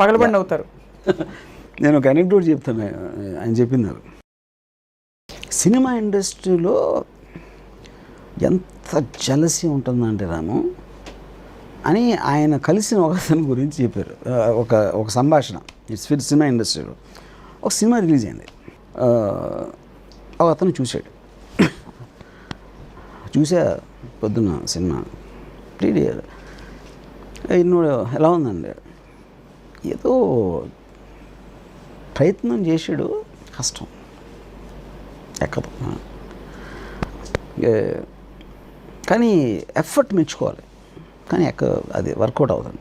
పగలబడి అవుతారు. నేను ఒక అనెక్డోట్ చెప్తాను, ఆయన చెప్పింది నాకు. సినిమా ఇండస్ట్రీలో ఎంత జలసీ ఉంటుందంటే రాము అని ఆయన కలిసిన ఒకతని గురించి చెప్పారు. ఒక సంభాషణ. ఇట్స్ ఫిట్ సినిమా ఇండస్ట్రీలో ఒక సినిమా రిలీజ్ అయింది. ఒక అతను చూశాడు. చూసా పొద్దున్న సినిమా ఇన్నోడు ఎలా ఉందండి, ఏదో ప్రయత్నం చేసాడు, కష్టం ఎక్కదు, కానీ ఎఫర్ట్ మెచ్చుకోవాలి, కానీ అది వర్కౌట్ అవుతుంది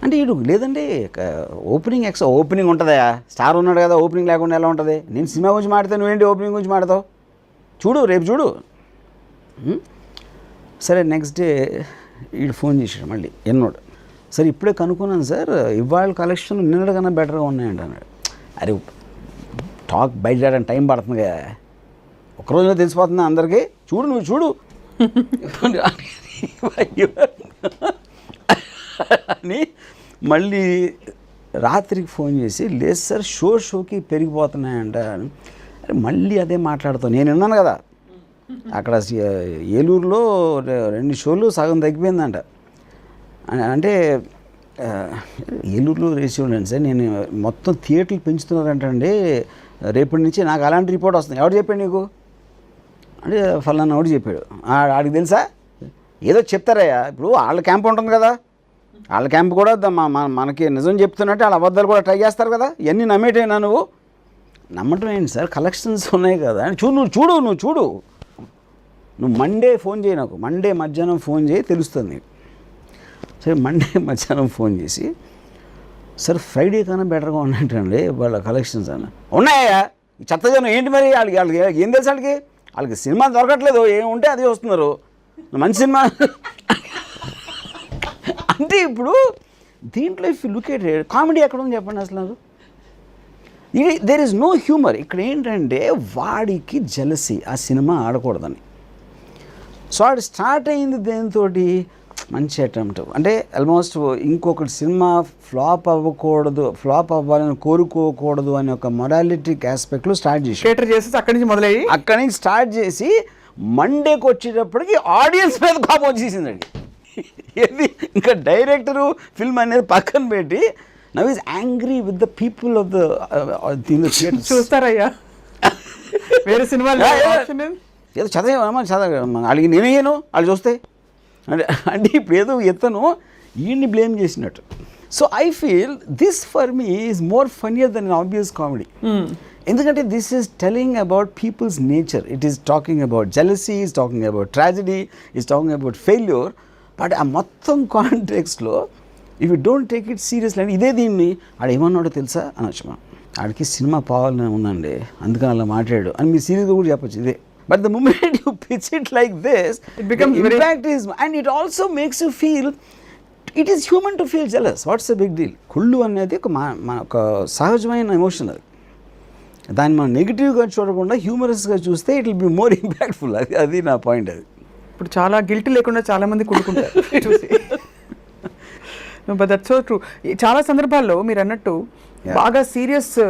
అంటే ఇటు లేదండి. ఓపెనింగ్ ఉంటుందా, స్టార్ ఉన్నాడు కదా, ఓపెనింగ్ లేకుండా ఎలా ఉంటుంది? నేను సినిమా గురించి మాట్లాడితే నువ్వేంటి ఓపెనింగ్ గురించి మాట్లాడతావు? చూడు, రేపు చూడు. సరే, నెక్స్ట్ డే వీడు ఫోన్ చేశాడు మళ్ళీ ఎన్నోడు. సరే, ఇప్పుడే కనుక్కున్నాను సార్, ఇవాళ కలెక్షన్ నిన్నటికన్నా బెటర్గా ఉన్నాయండి అన్నాడు. అరే, టాక్ బయట టైం పడుతుంది కదా, ఒకరోజులో తెలిసిపోతుంది అందరికీ, చూడు నువ్వు చూడు అని మళ్ళీ రాత్రికి ఫోన్ చేసి, లేదు సార్ షోకి పెరిగిపోతున్నాయంట. అరే, మళ్ళీ అదే మాట్లాడుతావు. నేను విన్నాను కదా, అక్కడ ఏలూరులో 2 షోలు సగం తగ్గిపోయిందంట. అంటే ఏలూరులో రేసివ్వండి సార్, నేను మొత్తం థియేటర్లు పెంచుతున్నారంటండి రేపటి నుంచి, నాకు అలాంటి రిపోర్ట్ వస్తుంది. ఎవడు చెప్పాడు నీకు అంటే ఫలానా ఎవడు చెప్పాడు. ఆడికి తెలుసా? ఏదో చెప్తారయ్యా. ఇప్పుడు వాళ్ళ క్యాంప్ ఉంటుంది కదా, వాళ్ళ క్యాంప్ కూడా మనకి నిజం చెప్తున్నట్టు వాళ్ళ అబద్ధాలు కూడా ట్రై చేస్తారు కదా. ఇవన్నీ నమ్మేటేనా నువ్వు? నమ్మటం ఏంటి సార్, కలెక్షన్స్ ఉన్నాయి కదా. నువ్వు చూడు నువ్వు మండే ఫోన్ చేయి నాకు, మండే మధ్యాహ్నం ఫోన్ చేయి, తెలుస్తుంది నీకు. సరే, మండే మధ్యాహ్నం ఫోన్ చేసి, సార్ ఫ్రైడే కన్నా బెటర్గా ఉన్నట్టండి వాళ్ళ కలెక్షన్స్ అన్న. ఉన్నాయా ఈ చెత్త జనం ఏంటి మరి? వాళ్ళకి ఏం తెలుసు? వాళ్ళకి సినిమా దొరకట్లేదు, ఏముంటే అదే వస్తున్నారు. మంచి సినిమా అంటే ఇప్పుడు దీంట్లో if you look at it, comedy ఎక్కడ ఉంది చెప్పండి అసలు నాకు. There is no humour. ఇక్కడ ఏంటంటే వాడికి జలసీ, ఆ సినిమా ఆడకూడదని. సో అది స్టార్ట్ అయింది దేంతో, మంచి అటెంప్ట్ అంటే ఆల్మోస్ట్ ఇంకొకటి సినిమా ఫ్లాప్ అవ్వాలని కోరుకోకూడదు అనే ఒక మొరాలిటిక్ ఆస్పెక్ట్లో స్టార్ట్ చేసి అక్కడి నుంచి స్టార్ట్ చేసి మండేకి వచ్చేటప్పటికి ఆడియన్స్ మీద కోపం వచ్చేసిందండి. ఏది ఇంకా డైరెక్టరు ఫిల్మ్ అనేది పక్కన పెట్టి now is angry with the people of the చూస్తారయ్యా వేరే సినిమాలు ఏదో చదవ వాళ్ళకి నేనేయను, వాళ్ళు చూస్తే అంటే ఇప్పుడు ఏదో ఎత్తను ఈయన్ని బ్లేమ్ చేసినట్టు. So I feel this for me is more funnier than obvious comedy. ఎందుకంటే this is telling about people's nature. It is talking about jealousy, is talking about tragedy, is talking about failure. But ఆ మొత్తం కాంటెక్స్లో if you don't take it seriously అంటే ఇదే దీన్ని ఆడ ఏమన్నాడో తెలుసా అనొచ్చు. ఆడికి సినిమా పోవాలని ఉందండి అందుకని అలా మాట్లాడాడు అని మీరు సీరియస్గా కూడా చెప్పచ్చు ఇదే. But the moment you pitch it like this, it becomes the impact is, and it also makes you feel, it is human to feel jealous. What's the big deal? కుళ్ళు అనేది ఒక సహజమైన ఎమోషన్. అది దాన్ని మనం నెగిటివ్గా చూడకుండా హ్యూమరస్గా చూస్తే it will be more impactful. అది నా పాయింట్. అది ఇప్పుడు చాలా గిల్ట్ లేకుండా చాలామంది కుళ్ళుకుంటారు చూసి. But that's so true. చాలా సందర్భాల్లో మీరు అన్నట్టు బాగా సీరియస్